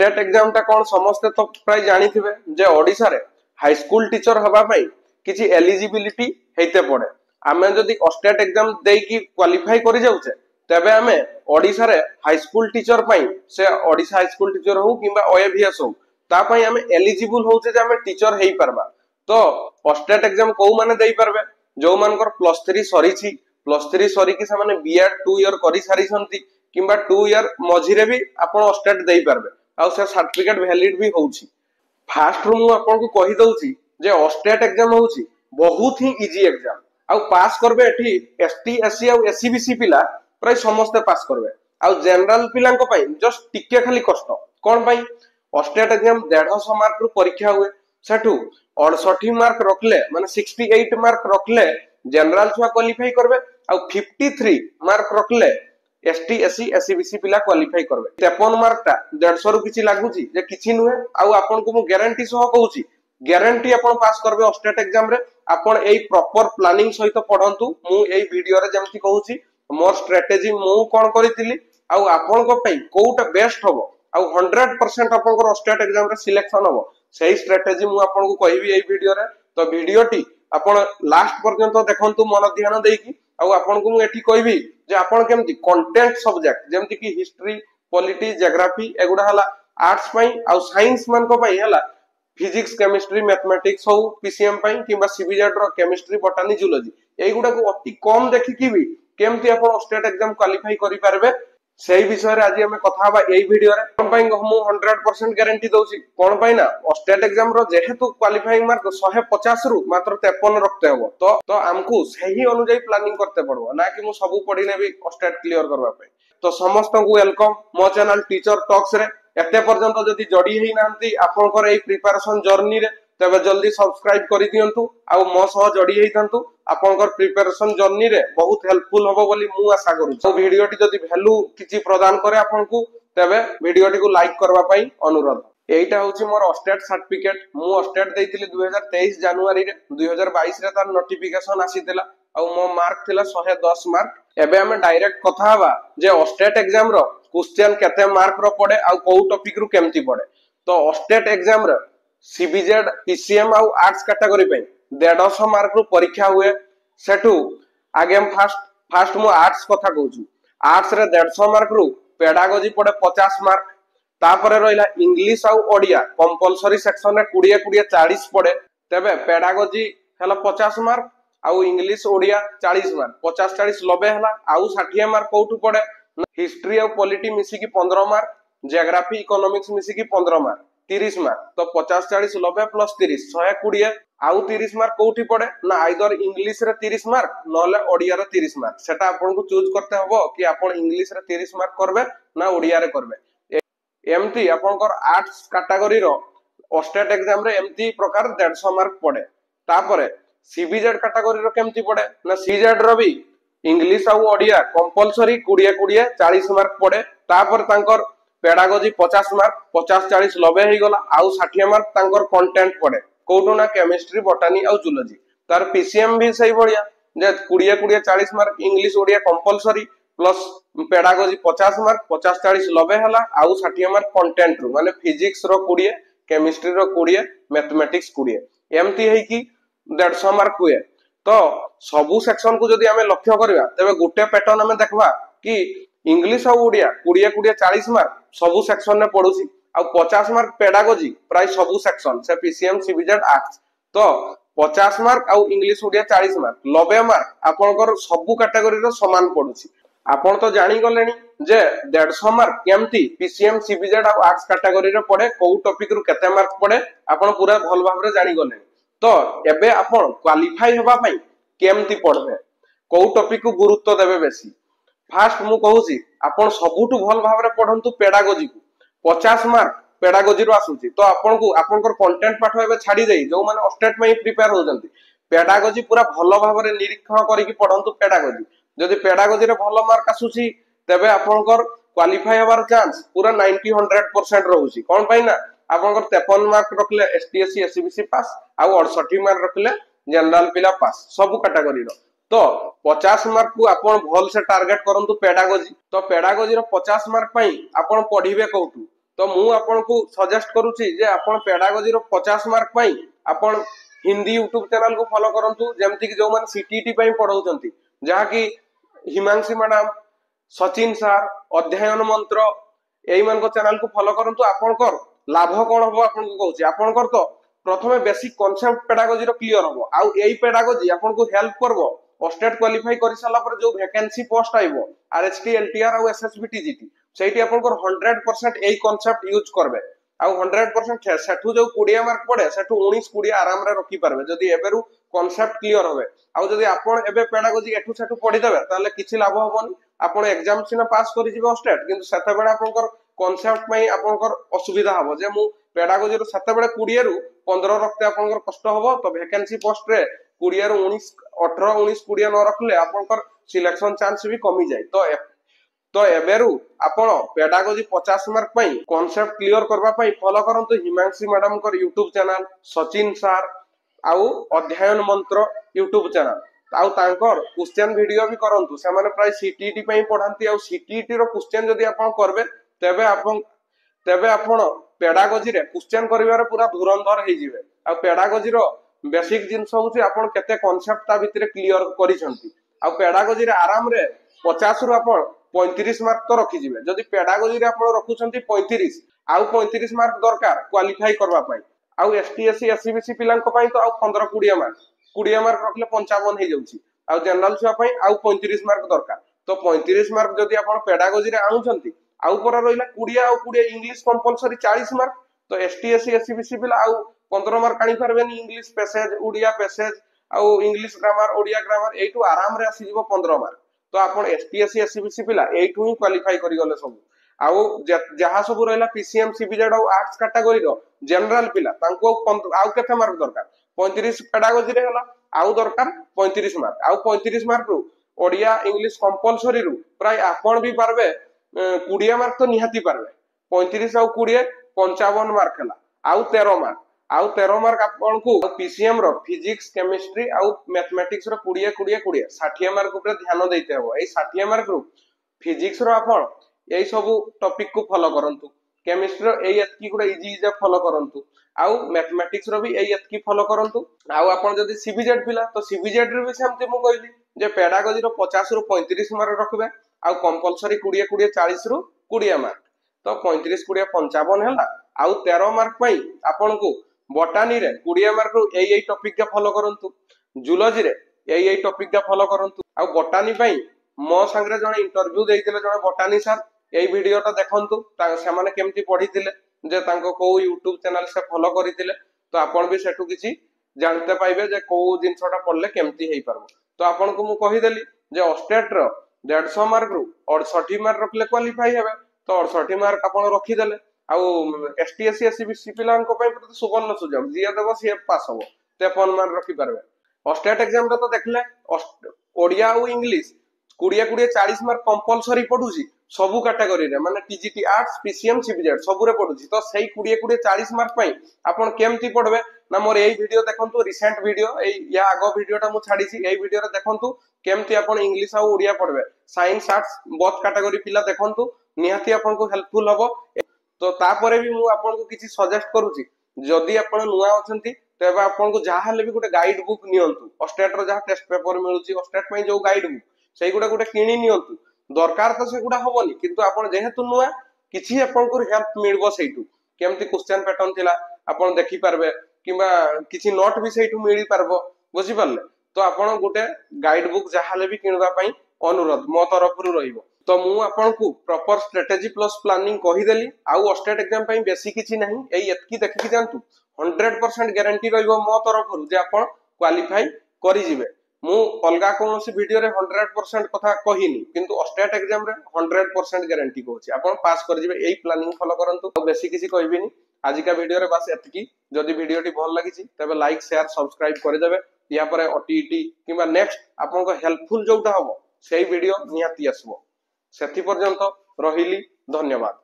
State exam टा कौन समस्ते तो प्राय जानी थिबे जे ओडिसा रे हाई स्कूल टीचर हबा पई किछि एलिजिबिलिटी हेते पड़े। आमे जदि स्टेट एग्जाम देई की क्वालिफाई करि जाउछे तबे आमे ओडिसा रे हाई स्कूल टीचर पई से ओडिसा हाई स्कूल टीचर हो किबा ओएवीएस हो ता पई आमे एलिजिबल होउछे जे आमे टीचर हेई परबा। तो स्टेट एग्जाम को माने देई परबे जो मानकर +3 सरी छी +3 सरी की से माने बीएड 2 इयर करि सारी छंती किबा 2 इयर मझिरे भी आपण स्टेट देई परबे आ से सर्टिफिकेट वैलिड भी होउची। फास्ट रु मु आपन को कहि दउची जे स्टेट एग्जाम होउची बहुत ही इजी एग्जाम आ पास करबे एठी एसटी एससी आ एससीबीसी पिला प्राय समस्त पास करबे आ जनरल पिला को पई जस्ट टिके खाली कष्ट कोन पई स्टेट एग्जाम 150 मार्क रु परीक्षा हुए सेठू 68 मार्क रखले माने 68 मार्क रखले जनरल छुआ क्वालिफाई करबे आ 53 मार्क रखले एसटी एससी एससीबीसी पिला क्वालिफाई करबे। 53 मार्क टा 150 रु किछि लागुची जे किछि नुहे आ आपन को मु गारंटी सह कहूची गारंटी आपन पास करबे स्टेट एग्जाम रे। आपन एई प्रॉपर प्लानिंग सहित पढंतु मु एई वीडियो रे जेमति कहूची मोर स्ट्रेटजी मु कोन करितिली आ आपन को पई कोउटा बेस्ट हबो आ 100% आपन को स्टेट एग्जाम रे सिलेक्शन हबो सही स्ट्रेटजी मु आपन को कहबी एई वीडियो रे। तो वीडियोटी आपन लास्ट पर्यंत देखंतु मन ध्यान देकी आ आपन को मु एठी कहबी जे आपन केमति कंटेंट सब्जेक्ट जेमति कि हिस्ट्री पॉलिटी ज्योग्राफी एगुडा हला आर्ट्स पई आ साइंस मान को पई हला फिजिक्स केमिस्ट्री मैथमेटिक्स हो पीसीएम पई किबा सीबीजेड रो केमिस्ट्री बोटानी जूलॉजी एगुडा को अति कम देखिकी भी केमति आपन स्टेट एग्जाम क्वालिफाई करि पारबे सेही विषय रे आज हमें कथा हबा एई वीडियो रे। कोन पई मु 100% गारंटी दउची कोन पई ना स्टेट एग्जाम रो जेहेतु क्वालिफाइंग मार्क 150 रु मात्र 53 रखते हबो तो हमकु सही अनुसार प्लानिंग करते पड़बो ना कि मु सब पढी नेबी स्टेट क्लियर करबा पई। तो समस्त को वेलकम मो चैनल टीचर टॉक्स रे। एते पर्यंत जदि जडी हेई नांती आपनकर एई प्रिपरेशन जर्नी रे तबे जल्दी सब्सक्राइब करि दियंतु आ मो सह जडी हेइतंतु आपनकर प्रिपरेशन जर्नी रे बहुत हेल्पफुल होबो बोली मु आशा करू। तो वीडियोटी जदि वैल्यू किछि प्रदान करे आपनकु तबे वीडियोटी को लाइक करबा पई अनुरोध। एइटा होची मोर स्टेट सर्टिफिकेट मु स्टेट देइतिली 2023 जनवरी रे 2022 रे तार नोटिफिकेशन आसीतिला आ मो मार्क थिला 110 मार्क। एबे हमें डायरेक्ट कथा हबा जे स्टेट एग्जाम रो क्वेश्चन केते मार्क रो पड़े आ को टॉपिक रु केमति पड़े। तो स्टेट एग्जाम रे सीबीजेड पीसीएम आ आर्ट्स कैटेगरी पे 150 मार्क रु परीक्षा हुए सेठू आगे हम फास्ट मु आर्ट्स कथा कहूछु। आर्ट्स रे 150 मार्क रु पेडागोजी पड़े 50 मार्क तापरे रहिला इंग्लिश आ ओडिया कंपलसरी सेक्शन रे 20 40 पड़े तबे पेडागोजी हला 50 मार्क आ इंग्लिश ओडिया 40 मार्क 50 40 90 हला आ 60 मार्क कोठू पड़े हिस्ट्री आ पॉलिटी मिसी की 15 मार्क ज्योग्राफी इकोनॉमिक्स मिसी की 15 मार्क 30 मार्क। तो 50 40 90 प्लस 30 120 आउ 30 मार्क कोठी पड़े ना आइदर इंग्लिश रे 30 मार्क नले ओडिया रे 30 मार्क सेटा आपन को चूज करते हबो कि आपन इंग्लिश रे 30 मार्क करबे ना ओडिया रे करबे। एमती आपनकर आर्ट्स कैटेगरी रो स्टेट एग्जाम रे एमती प्रकार 150 मार्क पड़े। तापरे सीबीजेड कैटेगरी रो केमती पड़े ना सीजेड रो भी इंग्लिश आ ओडिया कंपलसरी 20 40 मार्क पड़े। तापर तांकर पेडागोजी 50 मार्क 50 40 90 हे गला आउ 60 मार्क तांकर कंटेंट पड़े कोठो ना केमिस्ट्री बोटानी आ जूलॉजी। तार पीसीएम भी सही बढ़िया जे 20 40 mark English Odia compulsory plus pedagogy 50 mark 50 40 90 हला आउ 60 मार्क कंटेंट रु माने फिजिक्स रो 20 केमिस्ट्री रो 20 मैथमेटिक्स 20 एमती हे की 150 मार्क हुए। तो सबु सेक्शन को जदि हमें लक्ष्य करबा तबे गुटे पैटर्न हमें देखबा कि इंग्लिश आ ओडिया 20 40 मार्क सबु सेक्शन ने पडुसी आ 50 मार्क पेडागोजी प्राय सबु सेक्शन से पीसीएम सीबीजेड आर्ट्स। तो 50 मार्क आ इंग्लिश ओडिया 40 मार्क 90 मार्क आपनकर सबु कैटेगरी रो समान पडुसी। आपन तो जानि गलेनी जे 150 मार्क केमती पीसीएम सीबीजेड आ आर्ट्स कैटेगरी रे पड़े को टॉपिक रु केते मार्क पड़े आपन पूरा भल भाबरे जानि गलेनी। तो एबे आपन क्वालिफाई होबा पई केमती पढबे को टॉपिक को गुरुत्व देबे बेसी। फास्ट मु कहूची आपन सबुठु भल भाबरे पढंतु पेडागोजी को 50 मार्क पेडागोजी रो आसुची। तो आपन को आपनकर कंटेंट पाठ एबे छाडी देई जो माने स्टेट में प्रिपेयर हो जंती पेडागोजी पूरा भल भाबरे निरीक्षण करिकि पढंतु पेडागोजी। जदि पेडागोजी रे भल मार्क आसुची तबे आपनकर क्वालिफाई होबार चांस पूरा 90 100% रहउची। कोन पई ना आपनकर 53 मार्क रखले एसटीएससी एससीबीसी पास आ 68 मार्क रखले जनरल पिला पास सब कैटेगरी रो। तो 50 मार्क को आपण भल से टारगेट करंतु पेडागोजी। तो पेडागोजी रो 50 मार्क पई आपण पढिबे कोठू तो मु आपनको सजेस्ट करूची जे आपण पेडागोजी रो 50 मार्क पई आपण हिंदी यूट्यूब चैनल को फॉलो करंतु जेमति कि जो माने सीटीटी पई पढौचंती जहा कि हिमांशी मैडम सचिन सर अध्ययन मंत्र एई मान को चैनल को फॉलो करंतु आपनकर लाभ कोन हो आपन को कहूची आपनकर तो प्रथमे बेसिक कांसेप्ट पेडागोजी रो क्लियर हो आउ एई पेडागोजी आपन को हेल्प करबो स्टेट क्वालिफाई करि साला पर जो वैकेंसी पोस्ट आइबो आरएचटी एलटीआर और एसएसबी टीजीटी सेठी आपनकर 100% एई कांसेप्ट यूज करबे आउ 100% सेठू जो 20 मार्क पड़े सेठू 19 20 आराम रे रखी पारबे जदी एबेरु कांसेप्ट क्लियर होबे आउ जदी आपन एबे पेडागोजी एठू सेठू पढी देबे ताले किछि लाभ होबनी आपन एग्जाम सिना पास करि जिबे स्टेट किंतु सेते बेला आपनकर कांसेप्ट पई आपनकर असुविधा होबो जे मु पेडागोजी रो सेते बेला 20 रु 15 रखते आपनकर कष्ट होबो तो वैकेंसी पोस्ट रे 20 रु 19 18 19 20 न रखले आपनकर सिलेक्शन चांस भी कमी जाय तो एबेरु आपण पेडागोजी 50 मार्क पई कांसेप्ट क्लियर करबा पई फॉलो करंतु हिमांशी मैडम कर YouTube चैनल सचिन सर आउ अध्ययन मंत्र YouTube चैनल आउ तांकर क्वेश्चन वीडियो भी करंतु से माने प्राय सीटीटी पई पढांती आउ सीटीटी रो क्वेश्चन जदी आपण करबे तेबे आपण पेडागोजी रे क्वेश्चन करिवार पूरा धुरंधर हे जिवे आ पेडागोजी रो बेसिक जिंस होउची आपण केते कांसेप्ट ता भितरे क्लियर करिसंती आ पेडागोजी रे आराम रे 50 रु आपण 35 मार्क तो रखी जिवे जदी पेडागोजी रे आपण रखुचंती 35 आउ 35 मार्क दरकार क्वालिफाई करबा पई आउ एसटीएससी एससीबीसी पिलांक पई तो आउ 15 20 मार्क रखले 55 हे जाउची आउ जनरल छुआ पई आउ 35 मार्क दरकार तो 35 मार्क जदी आपण पेडागोजी रे आउचंती आउ पर रहिला 20 आउ 20 इंग्लिश कंपलसरी 40 मार्क तो एसटीएससी एससीबीसी पिला आउ 15 मार्क आनी परबेनी इंग्लिश पैसेज उड़िया पैसेज आउ इंग्लिश ग्रामर ओडिया ग्रामर एटू आराम रे आसी जिवो 15 मार्क तो आपण एसटीएससी एससीबीसी पिला एटू ही क्वालिफाई करि गले सब आउ जहा सब रहिला पीसीएम सीबीजेड आउ आर्ट्स कैटेगरी रो जनरल पिला तांको आउ केते मार्क दरकार 35 पेडागोजी रे हला आउ दरकार 35 मार्क आउ 35 मार्क रु ओडिया इंग्लिश कंपलसरी रु प्राय आपण भी पारबे 20 मार्क तो निहाती पारबे 35 आउ 20 55 मार्क हला आउ 13 मार्क आपन को पीसीएम रो फिजिक्स केमिस्ट्री आउ मैथमेटिक्स रो 20 20 20 60 मार्क ऊपर ध्यान देते हो ए 60 मार्क रो फिजिक्स रो आपन एई सब टॉपिक को फॉलो करंतु केमिस्ट्री रो एई एतकी गुडा इजी इजी फॉलो करंतु आउ मैथमेटिक्स रो भी एई एतकी फॉलो करंतु आउ आपन जदी सीबीजेड पिला तो सीबीजेड रे भी सेमते मु कहली जे पेडागोजी रो 50 रु 35 मार्क रखबे आउ कंपलसरी 20 20 40 रु 20 मार्क तो 35 20 55 हैला आउ 13 मार्क पई आपन को बोटानी रे 20 मार्क रु एई टॉपिक के फॉलो करंतु जूलॉजी रे एई टॉपिक के फॉलो करंतु आउ बोटानी पई मो संगरे जने इंटरव्यू देइतिले जने बोटानी सर एई वीडियोटा देखंतु से माने केमती पढितिले जे तांको को YouTube चैनल से फॉलो करितिले तो आपण भी सेठु किछि जानते पाइबे जे को जिंसटा पढले केमती हेई परबो तो आपण को मु कहि देली जे स्टेट रो 150 मार्क रु 68 मार्क रखले क्वालिफाई हेबे तो 68 मार्क आपण रखि देले आउ एसटीएससी एससीबीसी पिलान को पई सुवर्ण सुजोग जिया देबो सी पास होबो 53 मार्क रखि परबे स्टेट एग्जाम रे तो देखले ओडिया और इंग्लिश 20 20 40 मार्क कंपलसरी पढुची सबु कैटेगरी रे माने टीजीटी आर्ट्स पीसीएम सीबीजेड सबु रे पढुची तो सही 20 20 40 मार्क पई आपण केमती पढबे ना मोर एई वीडियो देखंतु रिसेंट वीडियो एई या आगो वीडियोटा मु छाडी छि एई वीडियो रे देखंतु केमती आपण इंग्लिश आ ओडिया पढबे साइंस आर्ट्स बोथ कैटेगरी पिला देखंतु निहाती आपण को हेल्पफुल हबो तो तापरे भी मु आपण को किछि सजेस्ट करूची जदी आपण नुआ अछंती तेबा आपण को जाहा ले भी गुटे गाइड बुक नियंतु स्टेट रो जहा टेस्ट पेपर मिलुची स्टेट पई जो गाइड बुक सेई गुटे किनी नियंतु दरकार तो से गुडा होबनी किंतु आपण जेहेतु नुआ किछि आपण को हेल्प मिलबो सेइटू केमती क्वेश्चन पैटर्न थिला आपण देखि पारबे किबा किछि नोट भी सेइटू मिली पारबो बुझि पारले तो आपण गुटे गाइड बुक जाहाले भी किनबा पई अनुरोध मो तरफरु रहिबो तो मु आपण को प्रॉपर स्ट्रेटजी प्लस प्लानिंग कहि देली आउ स्टेट एग्जाम पई बेसी किछि नाही एई एतकी देखि जानतु 100% गारंटी रहिबो मो तरफरु जे आपण क्वालिफाई करि जिवे मु अलगा कोनोसी वीडियो रे 100% कथा कहिनी किंतु स्टेट एग्जाम रे 100% गारंटी कहूची आपण पास कर जिवे एई प्लानिंग फॉलो करंतु बेसी किछि कहबिनी आज का वीडियो रे बस एतकी जदी वीडियोटी भल लागिछि तबे लाइक शेयर सब्सक्राइब कर देबे या परे ओटीटी किबा नेक्स्ट आपन को हेल्पफुल जोटा हबो सेही वीडियो निहाती आसबो सेथि पर्यंत रहिली धन्यवाद।